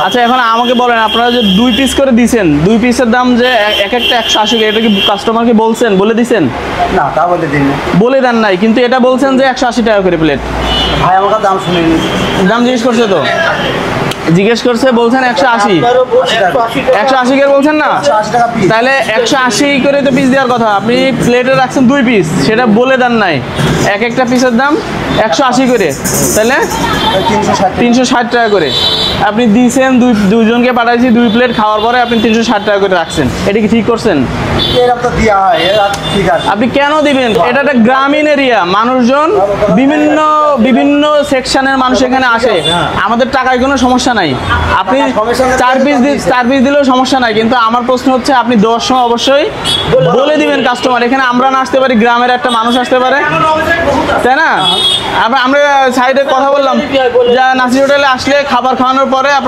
আচ্ছা এখন আমাকে বলেন আপনারা যে 2 পিস করে দিয়েছেন, 2 পিসের দাম যে এক একটা 180 টাকা, এটা কি কাস্টমারকে বলছেন, বলে দিয়েছেন? না তা বলতে দিন না বলে দেন নাই, কিন্তু এটা বলছেন যে 180 টাকা করে প্লেট। ভাই আমাকে দাম শুনিনি। দাম জিজ্ঞেস করছে তো, জিজ্ঞেস করছে, বলছেন 180 180 করে বলছেন না, 180 টাকা পিস। তাহলে 180 করে তো পিস দেওয়ার কথা, আপনি প্লেটে রাখছেন 2 পিস, সেটা বলে দেন নাই। এক একটা পিসের দাম 180 করে, তাহলে 360 টাকা করে আপনি দিয়েছেন। দুজনকে পাঠাইছি 2 প্লেট খাওয়ার পরে আপনি 360 টাকা করে রাখছেন, এটা কি ঠিক করছেন? এরকম তো দেওয়া হয়, ঠিক আছে। আপনি কেন দিবেন? এটা একটা গ্রামীণ এরিয়া, মানুষজন বিভিন্ন বিভিন্ন সেকশনের মানুষ এখানে আসে, আমাদের টাকায় কোনো সমস্যা নাই। আপনি 4 পিস দিলেও সমস্যা নাই, কিন্তু আমার প্রশ্ন হচ্ছে আপনি দেওয়ার সময় অবশ্যই বলে দিবেন কাস্টমার। এখানে আমরা না আসতে পারি, গ্রামের একটা মানুষ আসতে পারে, তাই না? আমরা সাইডে কথা বললাম যে নাসির হোটেলে আসলে খাবার খাওয়ানোর পরে আপনার